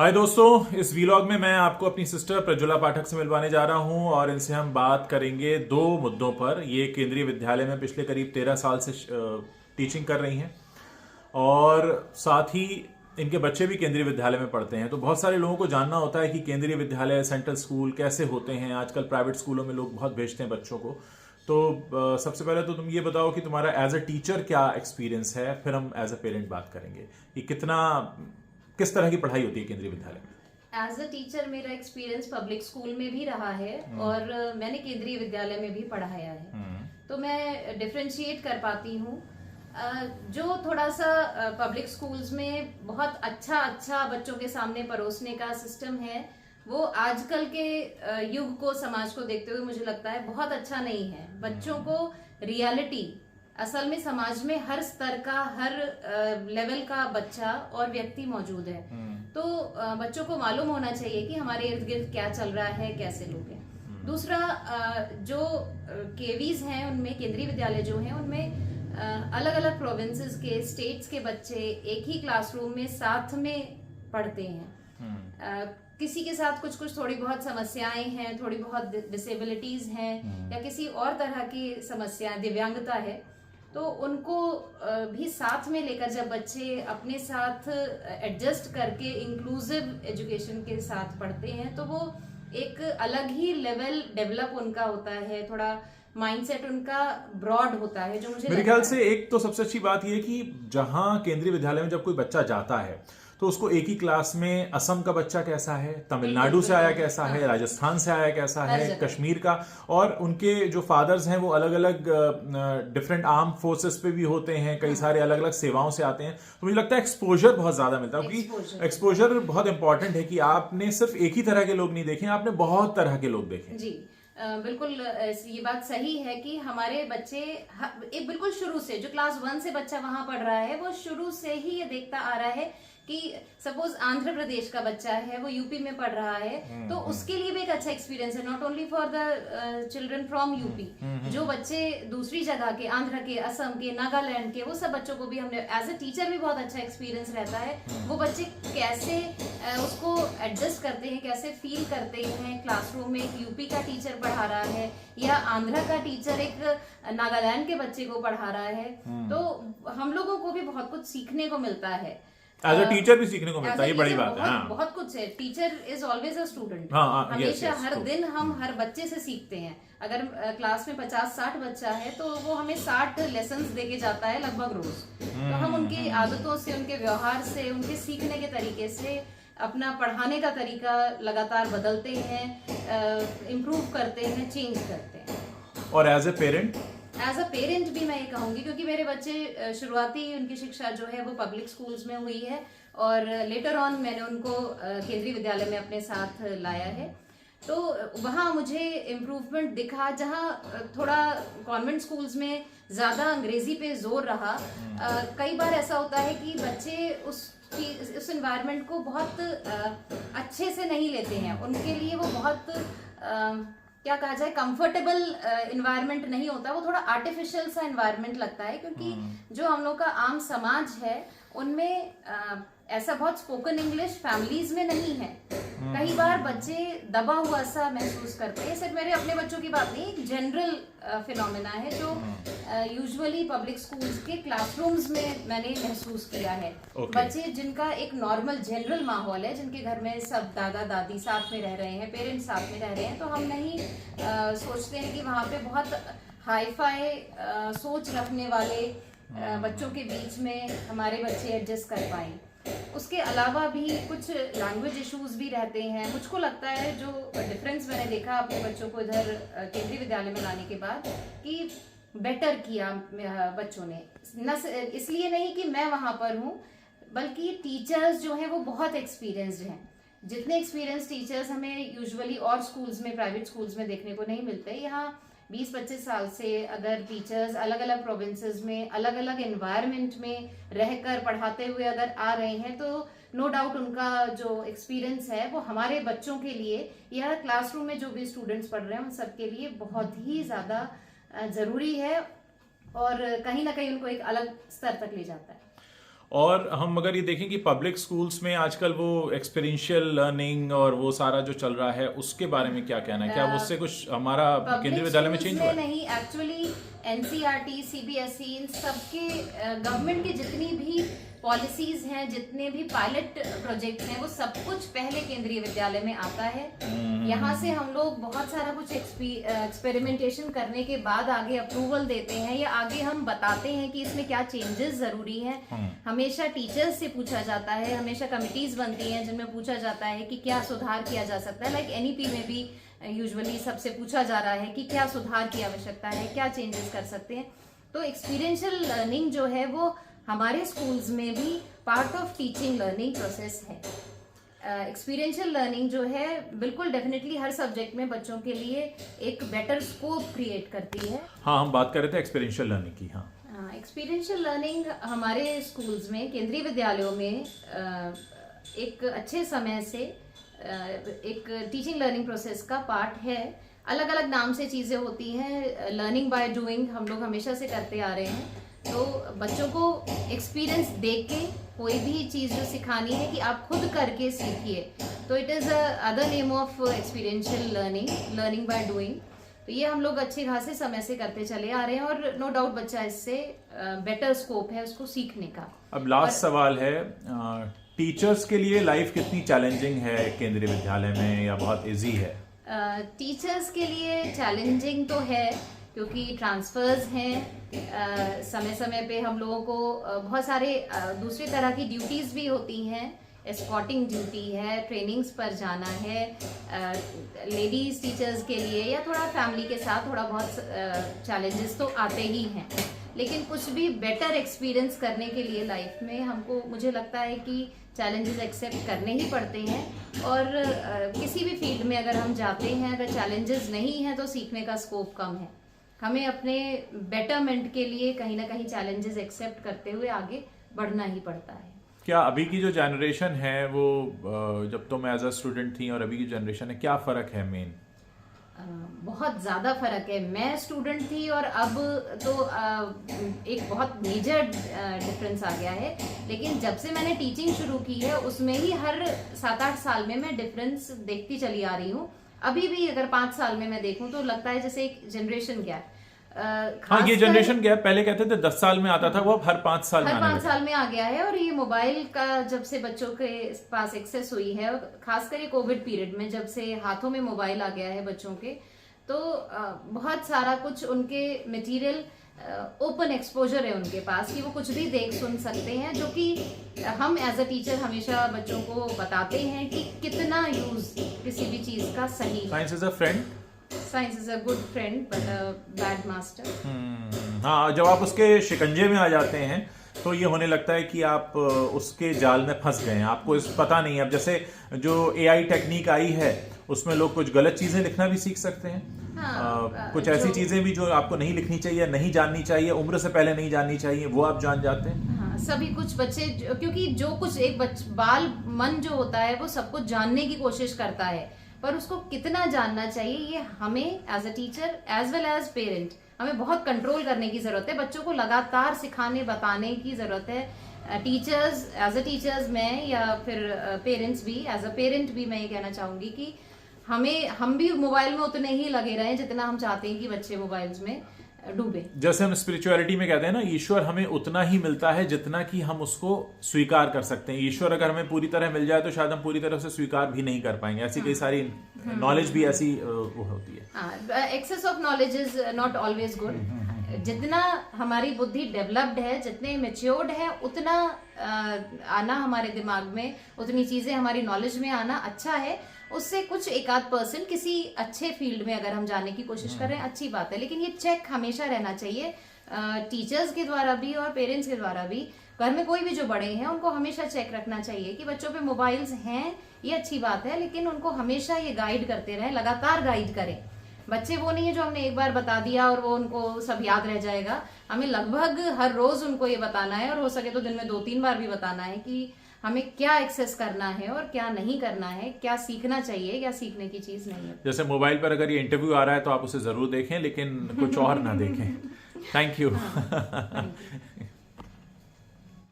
हाय दोस्तों, इस वीलॉग में मैं आपको अपनी सिस्टर प्रज्वला पाठक से मिलवाने जा रहा हूं और इनसे हम बात करेंगे दो मुद्दों पर। ये केंद्रीय विद्यालय में पिछले करीब 13 साल से टीचिंग कर रही हैं और साथ ही इनके बच्चे भी केंद्रीय विद्यालय में पढ़ते हैं। तो बहुत सारे लोगों को जानना होता है कि केंद्रीय विद्यालय, सेंट्रल स्कूल कैसे होते हैं। आजकल प्राइवेट स्कूलों में लोग बहुत भेजते हैं बच्चों को। तो सबसे पहले तो तुम ये बताओ कि तुम्हारा एज अ टीचर क्या एक्सपीरियंस है, फिर हम एज अ पेरेंट बात करेंगे कि किस तरह की पढ़ाई होती है केंद्रीय विद्यालय में। एज अ टीचर मेरा एक्सपीरियंस पब्लिक स्कूल में भी रहा है और मैंने केंद्रीय विद्यालय में भी पढ़ाया है। तो मैं डिफरेंशिएट कर पाती हूँ। जो थोड़ा सा पब्लिक स्कूल्स में बहुत अच्छा बच्चों के सामने परोसने का सिस्टम है, वो आजकल के युग को, समाज को देखते हुए मुझे लगता है बहुत अच्छा नहीं है। बच्चों को रियलिटी, असल में समाज में हर स्तर का, हर लेवल का बच्चा और व्यक्ति मौजूद है। तो बच्चों को मालूम होना चाहिए कि हमारे इर्द गिर्द क्या चल रहा है, कैसे लोग हैं। दूसरा, जो केवीज हैं, उनमें केंद्रीय विद्यालय जो हैं, उनमें अलग अलग प्रोविंसेस के, स्टेट्स के बच्चे एक ही क्लासरूम में साथ में पढ़ते हैं। किसी के साथ कुछ कुछ थोड़ी बहुत समस्याएं हैं, थोड़ी बहुत डिसेबिलिटीज हैं, या किसी और तरह की समस्याएं, दिव्यांगता है, तो उनको भी साथ में लेकर जब बच्चे अपने साथ एडजस्ट करके इंक्लूसिव एजुकेशन के साथ पढ़ते हैं, तो वो एक अलग ही लेवल डेवलप उनका होता है। थोड़ा माइंडसेट उनका ब्रॉड होता है, जो मुझे मेरे ख्याल से एक तो सबसे अच्छी बात यह कि जहां केंद्रीय विद्यालय में जब कोई बच्चा जाता है तो उसको एक ही क्लास में असम का बच्चा कैसा है, तमिलनाडु से आया कैसा है, राजस्थान से आया कैसा है, कश्मीर का, और उनके जो फादर्स हैं वो अलग अलग डिफरेंट आर्म फोर्सेस पे भी होते हैं, कई सारे अलग अलग सेवाओं से आते हैं। तो मुझे लगता है एक्सपोजर बहुत ज्यादा मिलता है, क्योंकि एक्सपोजर बहुत इंपॉर्टेंट है कि आपने सिर्फ एक ही तरह के लोग नहीं देखे, आपने बहुत तरह के लोग देखे। जी बिल्कुल, ये बात सही है कि हमारे बच्चे एक बिल्कुल शुरू से, जो क्लास 1 से बच्चा वहां पढ़ रहा है, वो शुरू से ही ये देखता आ रहा है कि सपोज आंध्र प्रदेश का बच्चा है, वो यूपी में पढ़ रहा है, तो उसके लिए भी एक अच्छा एक्सपीरियंस है, not only for the children from UP. जो बच्चे दूसरी जगह के, आंध्र के, असम के, नागालैंड के, वो सब बच्चों को भी हमने एज ए टीचर भी बहुत अच्छा एक्सपीरियंस रहता है। वो बच्चे कैसे उसको एडजस्ट करते हैं, कैसे फील करते हैं क्लासरूम में एक यूपी का टीचर पढ़ा रहा है या आंध्र का टीचर एक नागालैंड के बच्चे को पढ़ा रहा है। तो हम लोगों को भी बहुत कुछ सीखने को मिलता है, एज अ टीचर भी सीखने को मिलता है। ये बड़ी बात है। बहुत कुछ है। Teacher is always a student. हमेशा हर दिन हम हर बच्चे से सीखते हैं। अगर क्लास में 50-60 बच्चा है तो वो हमें 60 लेसन्स देके जाता है लगभग रोज। तो हम उनकी आदतों से, उनके व्यवहार से, उनके सीखने के तरीके से अपना पढ़ाने का तरीका लगातार बदलते हैं, इम्प्रूव करते हैं, चेंज करते हैं। और एज अ पेरेंट भी मैं ये कहूंगी, क्योंकि मेरे बच्चे शुरुआती उनकी शिक्षा जो है वो पब्लिक स्कूल्स में हुई है और लेटर ऑन मैंने उनको केंद्रीय विद्यालय में अपने साथ लाया है। तो वहाँ मुझे इम्प्रूवमेंट दिखा। जहाँ थोड़ा कॉन्वेंट स्कूल्स में ज्यादा अंग्रेजी पे जोर रहा, कई बार ऐसा होता है कि बच्चे उस एनवायरनमेंट को बहुत अच्छे से नहीं लेते हैं। उनके लिए वो बहुत क्या कहा जाए, कंफर्टेबल इन्वायरमेंट नहीं होता, वो थोड़ा आर्टिफिशियल सा इन्वायरमेंट लगता है। क्योंकि जो हम लोग का आम समाज है उनमें ऐसा बहुत स्पोकन इंग्लिश फैमिलीज में नहीं है। कई बार बच्चे दबा हुआ सा महसूस करते हैं। सिर्फ मेरे अपने बच्चों की बात नहीं, एक जनरल फिनोमेना है जो यूजुअली पब्लिक स्कूल्स के क्लासरूम्स में मैंने महसूस किया है। बच्चे जिनका एक नॉर्मल जनरल माहौल है, जिनके घर में सब दादा दादी साथ में रह रहे हैं, पेरेंट्स साथ में रह रहे हैं, तो हम नहीं सोचते हैं कि वहाँ पे बहुत हाई फाई सोच रखने वाले बच्चों के बीच में हमारे बच्चे एडजस्ट कर पाए। उसके अलावा भी कुछ लैंग्वेज इश्यूज भी रहते हैं। मुझको लगता है जो डिफरेंस मैंने देखा अपने बच्चों को इधर केंद्रीय विद्यालय में लाने के बाद, कि बेटर किया बच्चों ने। न इसलिए नहीं कि मैं वहां पर हूँ, बल्कि टीचर्स जो हैं वो बहुत एक्सपीरियंस्ड हैं। जितने एक्सपीरियंस टीचर्स हमें यूजुअली और स्कूल्स में, प्राइवेट स्कूल्स में देखने को नहीं मिलते, यहाँ 20-25 साल से अगर टीचर्स अलग अलग प्रोविंसेस में, अलग अलग एनवायरनमेंट में रहकर पढ़ाते हुए अगर आ रहे हैं, तो नो डाउट उनका जो एक्सपीरियंस है वो हमारे बच्चों के लिए, यह क्लासरूम में जो भी स्टूडेंट्स पढ़ रहे हैं उन सबके लिए बहुत ही ज्यादा जरूरी है और कहीं ना कहीं उनको एक अलग स्तर तक ले जाता है। और हम अगर ये देखें कि पब्लिक स्कूल्स में आजकल वो एक्सपीरियंशियल लर्निंग और वो सारा जो चल रहा है उसके बारे में क्या कहना है? क्या उससे कुछ हमारा केंद्रीय विद्यालय में चेंज हुआ है? नहीं, एक्चुअली एनसीईआरटी, सीबीएसई, इन सबके गवर्नमेंट की जितनी भी पॉलिसीज हैं, जितने भी पायलट प्रोजेक्ट्स हैं, वो सब कुछ पहले केंद्रीय विद्यालय में आता है। यहाँ से हम लोग बहुत सारा कुछ एक्सपेरिमेंटेशन करने के बाद आगे अप्रूवल देते हैं या आगे हम बताते हैं कि इसमें क्या चेंजेस जरूरी हैं। हमेशा टीचर्स से पूछा जाता है, हमेशा कमिटीज बनती हैं जिनमें पूछा जाता है कि क्या सुधार किया जा सकता है। लाइक एनईपी में भी यूजुअली सबसे पूछा जा रहा है कि क्या सुधार की आवश्यकता है, क्या चेंजेस कर सकते हैं। तो एक्सपीरियंशियल लर्निंग जो है वो हमारे स्कूल्स में भी part of teaching learning process है। एक्सपीरियंशियल लर्निंग जो है बिल्कुल डेफिनेटली हर सब्जेक्ट में बच्चों के लिए एक बेटर स्कोप क्रिएट करती है। हाँ, हम बात कर रहे थे एक्सपीरियंशियल लर्निंग की। हाँ, एक्सपीरियंशियल लर्निंग हमारे स्कूल्स में, केंद्रीय विद्यालयों में एक अच्छे समय से एक टीचिंग लर्निंग प्रोसेस का पार्ट है। अलग अलग नाम से चीज़ें होती हैं। लर्निंग बाय डूइंग हम लोग हमेशा से करते आ रहे हैं। तो बच्चों को एक्सपीरियंस देख के कोई भी चीज़ जो सिखानी है कि आप खुद करके सीखिए, तो it is other name of experiential learning, learning by doing. तो ये हम लोग अच्छे खासे समय से करते चले आ रहे हैं और नो डाउट बच्चा इससे बेटर स्कोप है उसको सीखने का। अब लास्ट सवाल है, टीचर्स के लिए लाइफ कितनी चैलेंजिंग है केंद्रीय विद्यालय में या बहुत इजी है? टीचर्स के लिए चैलेंजिंग तो है क्योंकि ट्रांसफर्स हैं, समय समय पे हम लोगों को बहुत सारे दूसरी तरह की ड्यूटीज भी होती हैं। एस्कॉर्टिंग ड्यूटी है, ट्रेनिंग्स पर जाना है लेडीज टीचर्स के लिए, या थोड़ा फैमिली के साथ थोड़ा बहुत चैलेंजेस तो आते ही हैं। लेकिन कुछ भी बेटर एक्सपीरियंस करने के लिए लाइफ में हमको, मुझे लगता है कि चैलेंजेस एक्सेप्ट करने ही पड़ते हैं। और किसी भी फील्ड में अगर हम जाते हैं, अगर चैलेंजेस नहीं हैं तो सीखने का स्कोप कम है। हमें अपने बेटरमेंट के लिए कहीं ना कहीं चैलेंजेस एक्सेप्ट करते हुए आगे बढ़ना ही पड़ता है। क्या अभी की जो जनरेशन है वो, जब तुम एज अ स्टूडेंट थी और अभी की जनरेशन है, क्या फर्क है मेन? बहुत ज़्यादा फर्क है। मैं स्टूडेंट थी और अब तो एक बहुत मेजर डिफरेंस आ गया है। लेकिन जब से मैंने टीचिंग शुरू की है उसमें ही हर 7-8 साल में मैं डिफरेंस देखती चली आ रही हूँ। अभी भी अगर 5 साल में मैं देखूं तो लगता है जैसे एक जनरेशन गैप। हाँ, ये जनरेशन गैप पहले कहते थे 10 साल में आता था, वो अब हर 5 साल में आ गया है। और ये मोबाइल का जब से बच्चों के पास एक्सेस हुई है, खासकर ये कोविड पीरियड में जब से हाथों में मोबाइल आ गया है बच्चों के, तो बहुत सारा कुछ उनके मटेरियल ओपन एक्सपोजर है उनके पास कि वो कुछ भी देख सुन सकते हैं, जो कि हम एज अ टीचर हमेशा बच्चों को बताते हैं कि कितना यूज किसी भी चीज का सही। Science is a friend, science is a good friend but a bad master. हाँ, जब आप उसके शिकंजे में आ जाते हैं तो ये होने लगता है कि आप उसके जाल में फंस गए हैं, आपको इस पता नहीं है। अब जैसे जो AI टेक्निक आई है उसमें लोग कुछ गलत चीजें लिखना भी सीख सकते हैं। कुछ ऐसी चीजें भी जो आपको नहीं लिखनी चाहिए, नहीं जाननी चाहिए, उम्र से पहले नहीं जाननी चाहिए, वो आप जान जाते हैं। हाँ, सभी कुछ बच्चे, क्योंकि जो कुछ एक बाल मन जो होता है वो सब कुछ जानने की कोशिश करता है, पर उसको कितना जानना चाहिए ये हमें as a teacher as well as parent हमें बहुत कंट्रोल करने की जरूरत है। बच्चों को लगातार सिखाने बताने की जरूरत है। टीचर्स एज अ टीचर्स, मैं या फिर पेरेंट्स भी एज अ पेरेंट भी मैं ये कहना चाहूंगी कि हम भी मोबाइल में उतने ही लगे रहें जितना हम चाहते हैं कि बच्चे मोबाइल्स में डूबे। जैसे हम स्पिरिचुअलिटी में कहते हैं ना, ईश्वर हमें उतना ही मिलता है जितना कि हम उसको स्वीकार कर सकते हैं। ईश्वर अगर हमें पूरी तरह मिल जाए तो शायद हम पूरी तरह से स्वीकार भी नहीं कर पाएंगे। ऐसी कई सारी नॉलेज भी ऐसी वो होती है। Excess of knowledge is not always good. जितना हमारी बुद्धि डेवलप्ड है, जितने मेच्योर्ड है, उतना आना हमारे दिमाग में, उतनी चीजें हमारी नॉलेज में आना अच्छा है। उससे कुछ एकाध % किसी अच्छे फील्ड में अगर हम जाने की कोशिश कर रहे हैं, अच्छी बात है। लेकिन ये चेक हमेशा रहना चाहिए टीचर्स के द्वारा भी और पेरेंट्स के द्वारा भी। घर में कोई भी जो बड़े हैं उनको हमेशा चेक रखना चाहिए कि बच्चों पे मोबाइल्स हैं, ये अच्छी बात है, लेकिन उनको हमेशा ये गाइड करते रहें, लगातार गाइड करें। बच्चे वो नहीं है जो हमने एक बार बता दिया और वो उनको सब याद रह जाएगा। हमें लगभग हर रोज उनको ये बताना है, और हो सके तो दिन में 2-3 बार भी बताना है कि हमें क्या एक्सेस करना है और क्या नहीं करना है, क्या सीखना चाहिए, क्या सीखने की चीज नहीं है। जैसे मोबाइल पर अगर ये इंटरव्यू आ रहा है तो आप उसे जरूर देखें, लेकिन कुछ और ना देखें। Thank you.